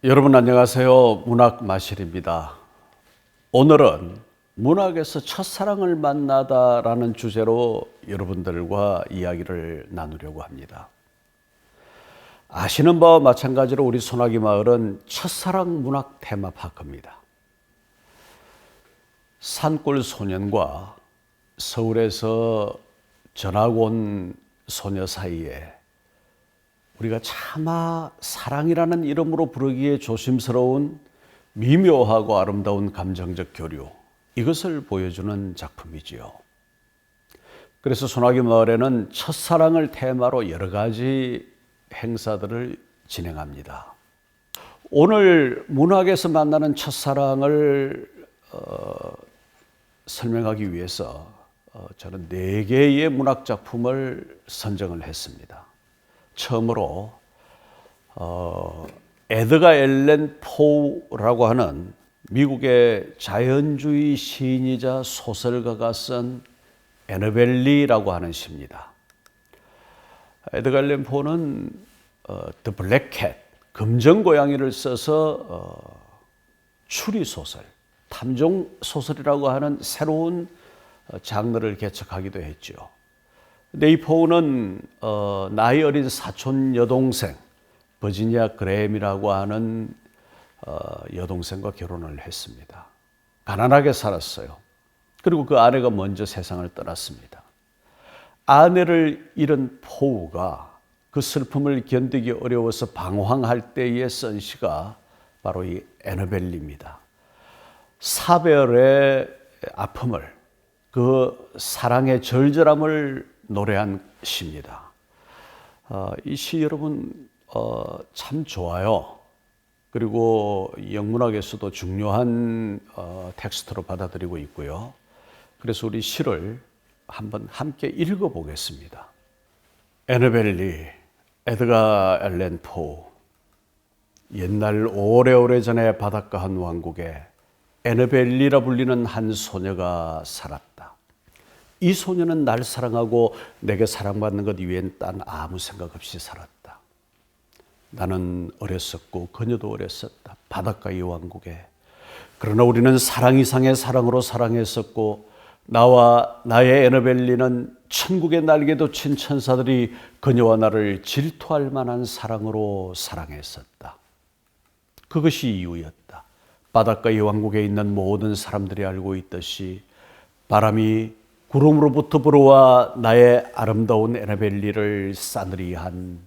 여러분 안녕하세요. 문학마실입니다. 오늘은 문학에서 첫사랑을 만나다라는 주제로 여러분들과 이야기를 나누려고 합니다. 아시는 바와 마찬가지로 우리 소나기 마을은 첫사랑 문학 테마파크입니다. 산골 소년과 서울에서 전학 온 소녀 사이에 우리가 차마 사랑이라는 이름으로 부르기에 조심스러운 미묘하고 아름다운 감정적 교류, 이것을 보여주는 작품이지요. 그래서 소나기 마을에는 첫사랑을 테마로 여러 가지 행사들을 진행합니다. 오늘 문학에서 만나는 첫사랑을 설명하기 위해서 저는 4개의 문학 작품을 선정을 했습니다. 처음으로 에드가 앨런 포라고 하는 미국의 자연주의 시인이자 소설가가 쓴 애너벨리라고 하는 시입니다. 에드가 앨런 포는 The Black Cat, 금정 고양이를 써서 추리 소설, 탐정 소설이라고 하는 새로운 장르를 개척하기도 했죠. 근데 이 포는 나이 어린 사촌 여동생 버지니아 그레임이라고 하는 여동생과 결혼을 했습니다. 가난하게 살았어요. 그리고 그 아내가 먼저 세상을 떠났습니다. 아내를 잃은 포우가 그 슬픔을 견디기 어려워서 방황할 때에 쓴 시가 바로 이 애너벨리입니다. 사별의 아픔을, 그 사랑의 절절함을 노래한 시입니다. 이 시 여러분 참 좋아요. 그리고 영문학에서도 중요한 텍스트로 받아들이고 있고요. 그래서 우리 시를 한번 함께 읽어보겠습니다. 애너벨리, 에드가 앨런 포. 옛날 오래오래 전에 바닷가 한 왕국에 애너벨리라 불리는 한 소녀가 살았다. 이 소녀는 날 사랑하고 내게 사랑받는 것 이외엔 딴 아무 생각 없이 살았다. 나는 어렸었고 그녀도 어렸었다. 바닷가의 왕국에. 그러나 우리는 사랑 이상의 사랑으로 사랑했었고 나와 나의 애너벨리는 천국의 날개도 친 천사들이 그녀와 나를 질투할 만한 사랑으로 사랑했었다. 그것이 이유였다. 바닷가의 왕국에 있는 모든 사람들이 알고 있듯이 바람이 구름으로부터 불어와 나의 아름다운 애너벨리를 싸늘히 한,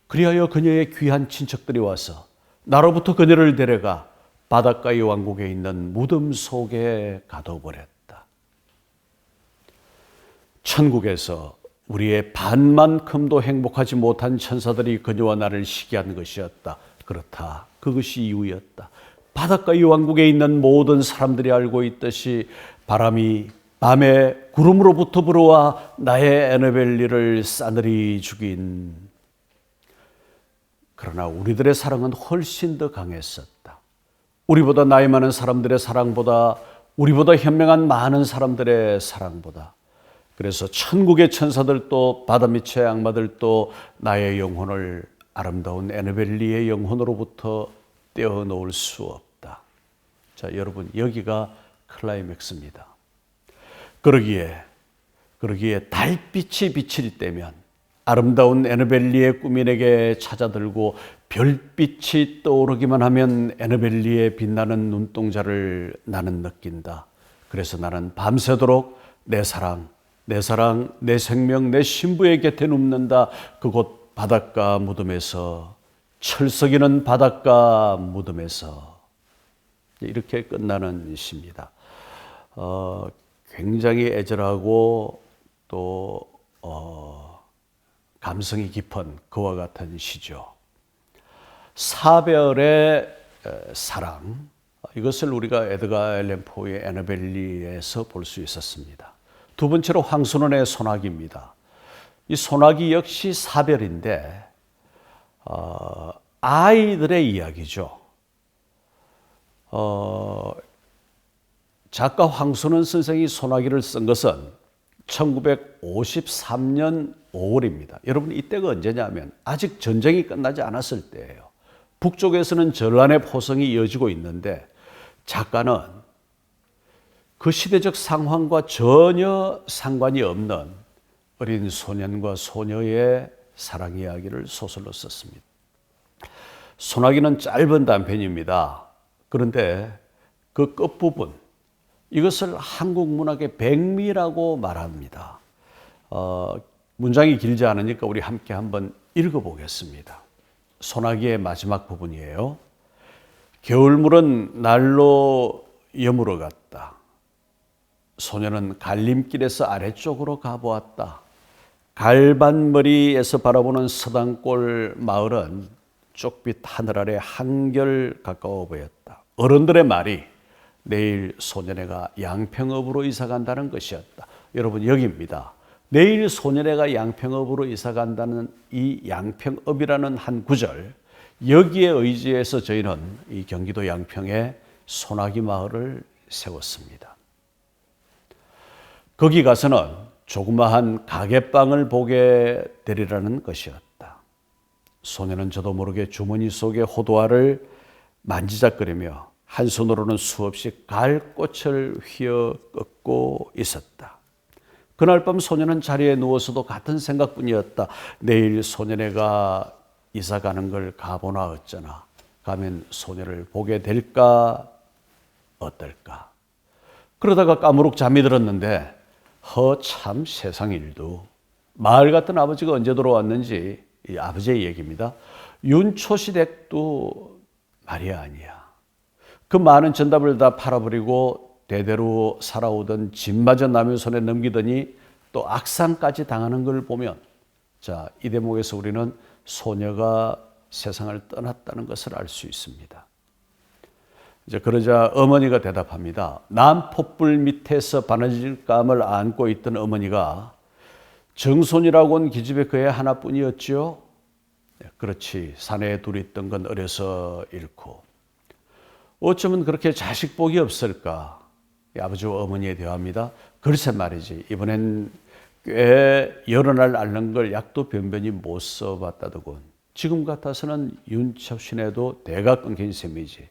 그리하여 그녀의 귀한 친척들이 와서 나로부터 그녀를 데려가 바닷가의 왕국에 있는 무덤 속에 가둬버렸다. 천국에서 우리의 반만큼도 행복하지 못한 천사들이 그녀와 나를 시기한 것이었다. 그렇다. 그것이 이유였다. 바닷가의 왕국에 있는 모든 사람들이 알고 있듯이 바람이 밤에 구름으로부터 불어와 나의 애너벨리를 싸늘히 죽인. 그러나 우리들의 사랑은 훨씬 더 강했었다. 우리보다 나이 많은 사람들의 사랑보다, 우리보다 현명한 많은 사람들의 사랑보다. 그래서 천국의 천사들도 바다 밑의 악마들도 나의 영혼을 아름다운 애너벨리의 영혼으로부터 떼어놓을 수 없다. 자, 여러분, 여기가 클라이맥스입니다. 그러기에 달빛이 비칠 때면 아름다운 애너벨리의 꿈이 내게 찾아들고 별빛이 떠오르기만 하면 애너벨리의 빛나는 눈동자를 나는 느낀다. 그래서 나는 밤새도록 내 사랑, 내 생명, 내 신부의 곁에 눕는다. 그곳 바닷가 무덤에서, 철썩이는 바닷가 무덤에서. 이렇게 끝나는 시입니다. 굉장히 애절하고 또 감성이 깊은 그와 같은 시죠. 사별의 사랑, 이것을 우리가 에드가 앨런 포의 애너벨리에서 볼 수 있었습니다. 두 번째로 황선원의 소나기입니다. 이 소나기 역시 사별인데 아이들의 이야기죠. 작가 황선원 선생이 소나기를 쓴 것은 1953년 5월입니다. 여러분, 이때가 언제냐면 아직 전쟁이 끝나지 않았을 때예요. 북쪽에서는 전란의 포성이 이어지고 있는데 작가는 그 시대적 상황과 전혀 상관이 없는 어린 소년과 소녀의 사랑 이야기를 소설로 썼습니다. 소나기는 짧은 단편입니다. 그런데 그 끝부분, 이것을 한국 문학의 백미라고 말합니다. 문장이 길지 않으니까 우리 함께 한번 읽어보겠습니다. 소나기의 마지막 부분이에요. 겨울물은 날로 여물어 갔다. 소녀는 갈림길에서 아래쪽으로 가보았다. 갈반머리에서 바라보는 서당골 마을은 쪽빛 하늘 아래 한결 가까워 보였다. 어른들의 말이 내일 소년애가 양평읍으로 이사 간다는 것이었다. 여러분, 여기입니다. 내일 소년애가 양평읍으로 이사 간다는 이 양평읍이라는 한 구절, 여기에 의지해서 저희는 이 경기도 양평에 소나기 마을을 세웠습니다. 거기 가서는 조그마한 가게방을 보게 되리라는 것이었다. 소녀는 저도 모르게 주머니 속의 호두알을 만지작거리며 한 손으로는 수없이 가을꽃을 휘어 꺾고 있었다. 그날 밤 소녀는 자리에 누워서도 같은 생각뿐이었다. 내일 소년애가 이사 가는 걸 가보나 어쩌나. 가면 소녀를 보게 될까 어떨까. 그러다가 까무룩 잠이 들었는데 참 세상 일도. 마을 같은 아버지가 언제 돌아왔는지 이 아버지의 얘기입니다. 윤초시댁도 말이 아니야. 그 많은 전답을 다 팔아버리고 대대로 살아오던 집마저 남의 손에 넘기더니 또 악상까지 당하는 걸 보면, 자, 이 대목에서 우리는 소녀가 세상을 떠났다는 것을 알 수 있습니다. 이제 그러자 어머니가 대답합니다. 남포불 밑에서 바느질감을 안고 있던 어머니가 정손이라고 온 기집애 그애 하나뿐이었지요. 네, 그렇지. 사내에 둘이 있던 건 어려서 잃고. 어쩌면 그렇게 자식 복이 없을까? 아버지와 어머니에 대화합니다. 글쎄 말이지. 이번엔 꽤 여러 날 앓는 걸 약도 변변히 못 써봤다더군. 지금 같아서는 윤첩신에도 대가 끊긴 셈이지.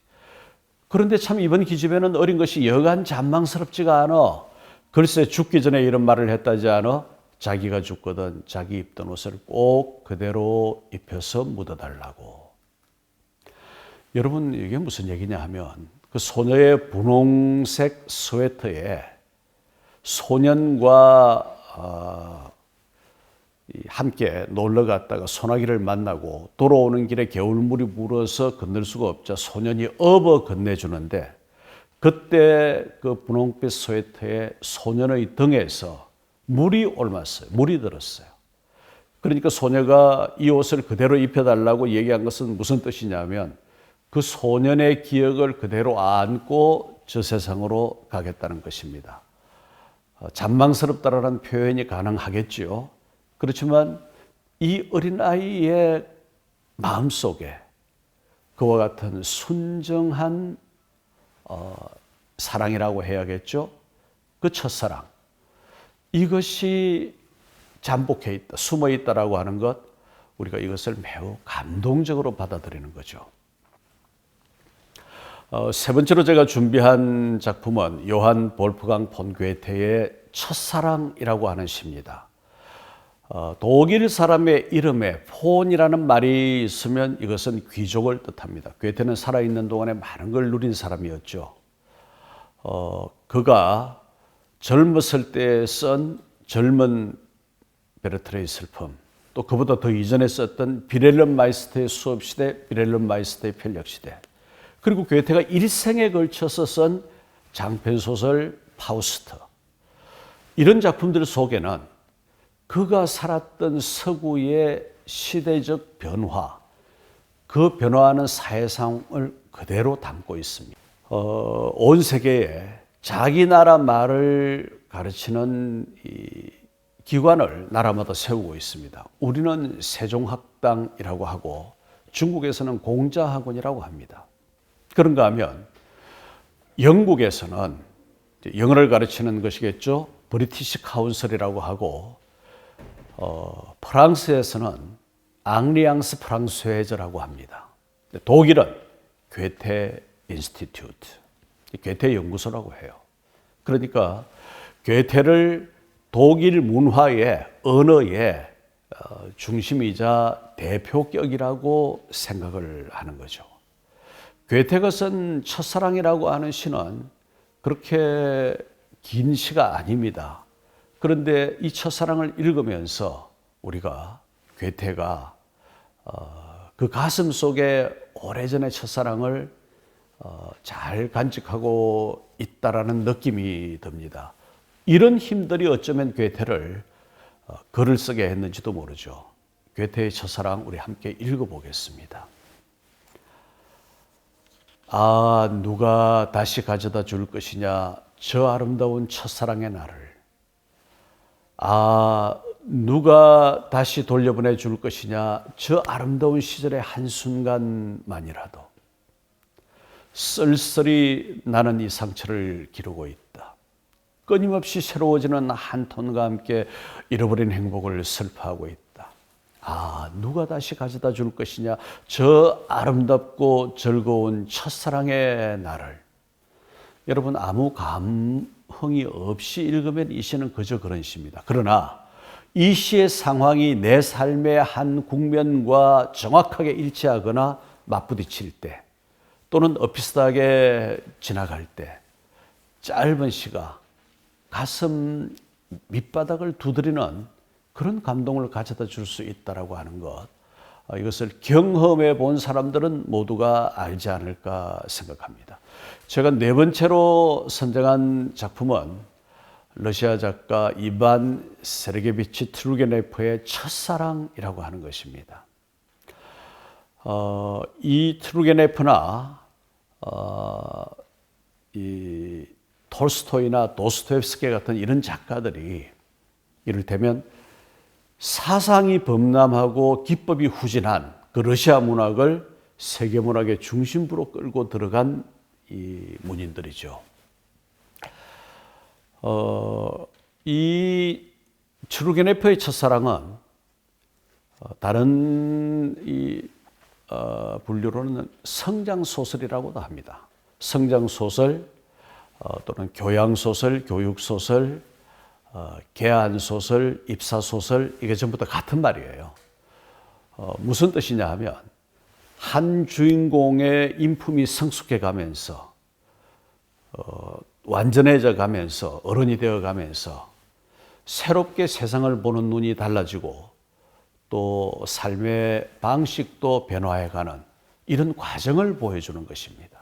그런데 참 이번 기집애는 어린 것이 여간 잔망스럽지가 않아. 글쎄 죽기 전에 이런 말을 했다지 않아? 자기가 죽거든 자기 입던 옷을 꼭 그대로 입혀서 묻어달라고. 여러분, 이게 무슨 얘기냐 하면 그 소녀의 분홍색 스웨터에 소년과 함께 놀러 갔다가 소나기를 만나고 돌아오는 길에 겨울물이 물어서 건널 수가 없자 소년이 업어 건네주는데, 그때 그 분홍빛 스웨터에 소년의 등에서 물이 옮았어요. 물이 들었어요. 그러니까 소녀가 이 옷을 그대로 입혀달라고 얘기한 것은 무슨 뜻이냐면 그 소년의 기억을 그대로 안고 저 세상으로 가겠다는 것입니다. 잔망스럽다라는 표현이 가능하겠지요. 그렇지만 이 어린아이의 마음속에 그와 같은 순정한 사랑이라고 해야겠죠. 그 첫사랑. 이것이 잠복해 있다, 숨어 있다라고 하는 것, 우리가 이것을 매우 감동적으로 받아들이는 거죠. 세 번째로 제가 준비한 작품은 요한 볼프강 폰 괴테의 첫사랑이라고 하는 시입니다. 독일 사람의 이름에 폰이라는 말이 있으면 이것은 귀족을 뜻합니다. 괴테는 살아있는 동안에 많은 걸 누린 사람이었죠. 그가 젊었을 때 쓴 젊은 베르트레의 슬픔, 또 그보다 더 이전에 썼던 비렐름 마이스터의 수업시대, 비렐름 마이스터의 편력시대, 그리고 괴테가 일생에 걸쳐서 쓴 장편소설 파우스트, 이런 작품들 속에는 그가 살았던 서구의 시대적 변화, 그 변화하는 사회상을 그대로 담고 있습니다. 온 세계에 자기 나라 말을 가르치는 이 기관을 나라마다 세우고 있습니다. 우리는 세종학당이라고 하고 중국에서는 공자학원이라고 합니다. 그런가 하면 영국에서는 영어를 가르치는 것이겠죠. 브리티시 카운슬이라고 하고 프랑스에서는 앙리앙스 프랑스웨즈라고 합니다. 독일은 괴테 인스티튜트, 괴테 연구소라고 해요. 그러니까 괴테를 독일 문화의 언어의 중심이자 대표격이라고 생각을 하는 거죠. 괴테가 쓴 첫사랑이라고 하는 시는 그렇게 긴 시가 아닙니다. 그런데 이 첫사랑을 읽으면서 우리가 괴테가 그 가슴 속에 오래전의 첫사랑을 잘 간직하고 있다라는 느낌이 듭니다. 이런 힘들이 어쩌면 괴테를 글을 쓰게 했는지도 모르죠. 괴테의 첫사랑 우리 함께 읽어보겠습니다. 아, 누가 다시 가져다 줄 것이냐, 저 아름다운 첫사랑의 나를. 아, 누가 다시 돌려보내 줄 것이냐, 저 아름다운 시절의 한순간만이라도. 쓸쓸히 나는 이 상처를 기르고 있다. 끊임없이 새로워지는 한 톤과 함께 잃어버린 행복을 슬퍼하고 있다. 아, 누가 다시 가져다 줄 것이냐, 저 아름답고 즐거운 첫사랑의 나를. 여러분, 아무 감흥이 없이 읽으면 이 시는 그저 그런 시입니다. 그러나 이 시의 상황이 내 삶의 한 국면과 정확하게 일치하거나 맞부딪힐 때, 또는 엇비슷하게 지나갈 때 짧은 시가 가슴 밑바닥을 두드리는 그런 감동을 가져다 줄 수 있다라고 하는 것, 이것을 경험해 본 사람들은 모두가 알지 않을까 생각합니다. 제가 네 번째로 선정한 작품은 러시아 작가 이반 세르게비치 트루게네프의 첫사랑이라고 하는 것입니다. 이 트루게네프나 이 톨스토이나 도스토옙스키 같은 이런 작가들이 이를테면 사상이 범람하고 기법이 후진한 그 러시아 문학을 세계 문학의 중심부로 끌고 들어간 이 문인들이죠. 이 트루게네프의 첫사랑은 다른 분류로는 성장소설이라고도 합니다. 성장소설 또는 교양소설, 교육소설, 개안소설, 입사소설, 이게 전부 다 같은 말이에요. 무슨 뜻이냐 하면 한 주인공의 인품이 성숙해 가면서 완전해져 가면서 어른이 되어 가면서 새롭게 세상을 보는 눈이 달라지고 또 삶의 방식도 변화해가는 이런 과정을 보여주는 것입니다.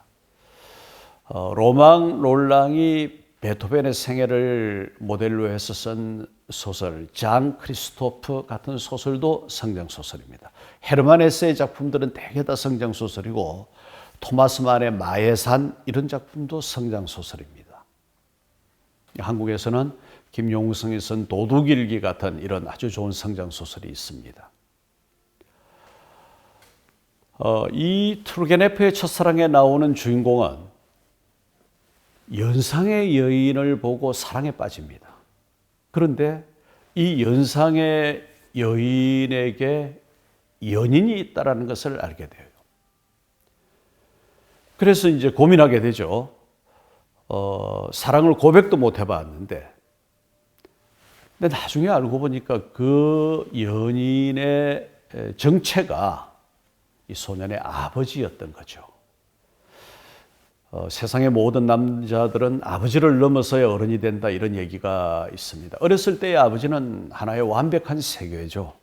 로망 롤랑이 베토벤의 생애를 모델로 해서 쓴 소설 장 크리스토프 같은 소설도 성장소설입니다. 헤르만 헤세의 작품들은 대개 다 성장소설이고 토마스 만의 마의 산 이런 작품도 성장소설입니다. 한국에서는 김용성이 쓴 도둑일기 같은 이런 아주 좋은 성장소설이 있습니다. 이 투르게네프의 첫사랑에 나오는 주인공은 연상의 여인을 보고 사랑에 빠집니다. 그런데 이 연상의 여인에게 연인이 있다는 것을 알게 돼요. 그래서 이제 고민하게 되죠. 사랑을 고백도 못 해봤는데, 근데 나중에 알고 보니까 그 연인의 정체가 이 소년의 아버지였던 거죠. 세상의 모든 남자들은 아버지를 넘어서야 어른이 된다 이런 얘기가 있습니다. 어렸을 때의 아버지는 하나의 완벽한 세계죠.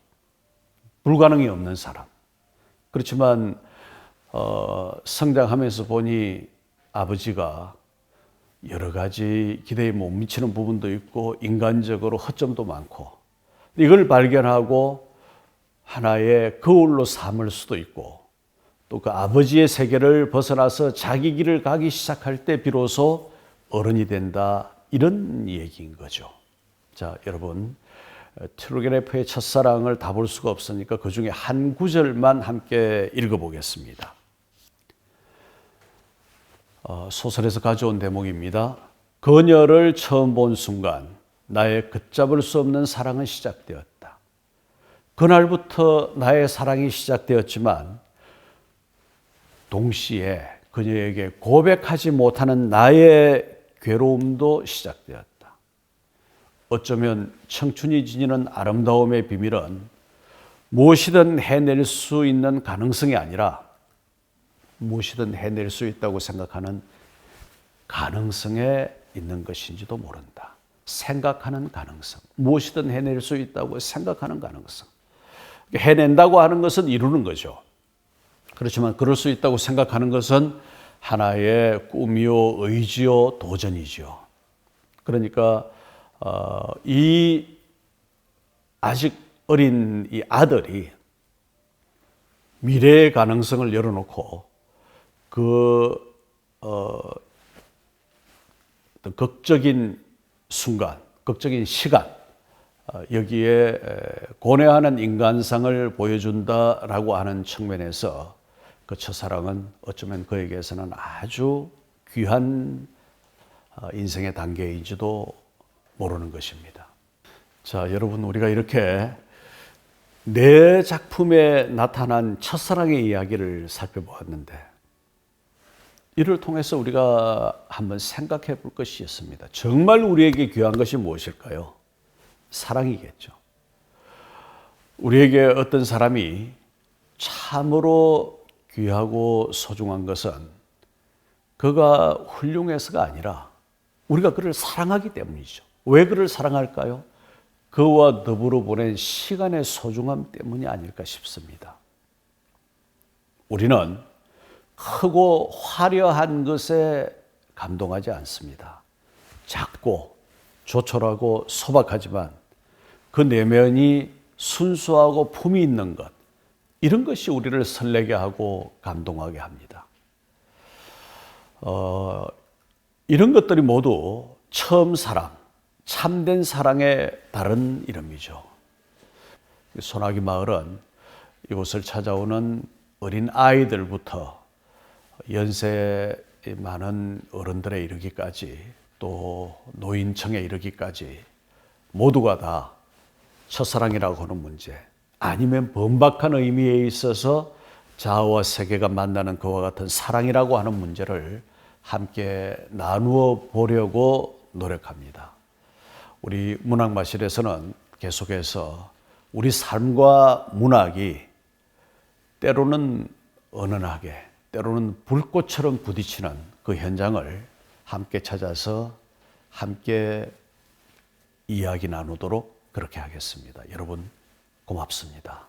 불가능이 없는 사람. 그렇지만 성장하면서 보니 아버지가 여러 가지 기대에 못 미치는 부분도 있고 인간적으로 허점도 많고 이걸 발견하고 하나의 거울로 삼을 수도 있고 또 그 아버지의 세계를 벗어나서 자기 길을 가기 시작할 때 비로소 어른이 된다 이런 얘기인 거죠. 자, 여러분 투르게네프의 첫사랑을 다 볼 수가 없으니까 그 중에 한 구절만 함께 읽어보겠습니다. 소설에서 가져온 대목입니다. 그녀를 처음 본 순간 나의 걷잡을 수 없는 사랑은 시작되었다. 그날부터 나의 사랑이 시작되었지만 동시에 그녀에게 고백하지 못하는 나의 괴로움도 시작되었다. 어쩌면 청춘이 지니는 아름다움의 비밀은 무엇이든 해낼 수 있는 가능성이 아니라 무엇이든 해낼 수 있다고 생각하는 가능성에 있는 것인지도 모른다. 생각하는 가능성, 무엇이든 해낼 수 있다고 생각하는 가능성. 해낸다고 하는 것은 이루는 거죠. 그렇지만 그럴 수 있다고 생각하는 것은 하나의 꿈이요, 의지요, 도전이죠. 그러니까 이 아직 어린 이 아들이 미래의 가능성을 열어놓고 그 어떤 극적인 순간, 극적인 시간, 여기에 고뇌하는 인간상을 보여준다라고 하는 측면에서 그 첫사랑은 어쩌면 그에게서는 아주 귀한 인생의 단계인지도 모르는 것입니다. 자, 여러분, 우리가 이렇게 내 작품에 나타난 첫사랑의 이야기를 살펴보았는데 이를 통해서 우리가 한번 생각해 볼 것이 있습니다. 정말 우리에게 귀한 것이 무엇일까요? 사랑이겠죠. 우리에게 어떤 사람이 참으로 귀하고 소중한 것은 그가 훌륭해서가 아니라 우리가 그를 사랑하기 때문이죠. 왜 그를 사랑할까요? 그와 더불어 보낸 시간의 소중함 때문이 아닐까 싶습니다. 우리는 크고 화려한 것에 감동하지 않습니다. 작고 조촐하고 소박하지만 그 내면이 순수하고 품이 있는 것, 이런 것이 우리를 설레게 하고 감동하게 합니다. 이런 것들이 모두 처음 사랑, 참된 사랑의 다른 이름이죠. 소나기 마을은 이곳을 찾아오는 어린 아이들부터 연세 많은 어른들에 이르기까지 또 노인층에 이르기까지 모두가 다 첫사랑이라고 하는 문제, 아니면 번박한 의미에 있어서 자아와 세계가 만나는 그와 같은 사랑이라고 하는 문제를 함께 나누어 보려고 노력합니다. 우리 문학마실에서는 계속해서 우리 삶과 문학이 때로는 은은하게, 때로는 불꽃처럼 부딪히는 그 현장을 함께 찾아서 함께 이야기 나누도록 그렇게 하겠습니다. 여러분, 고맙습니다.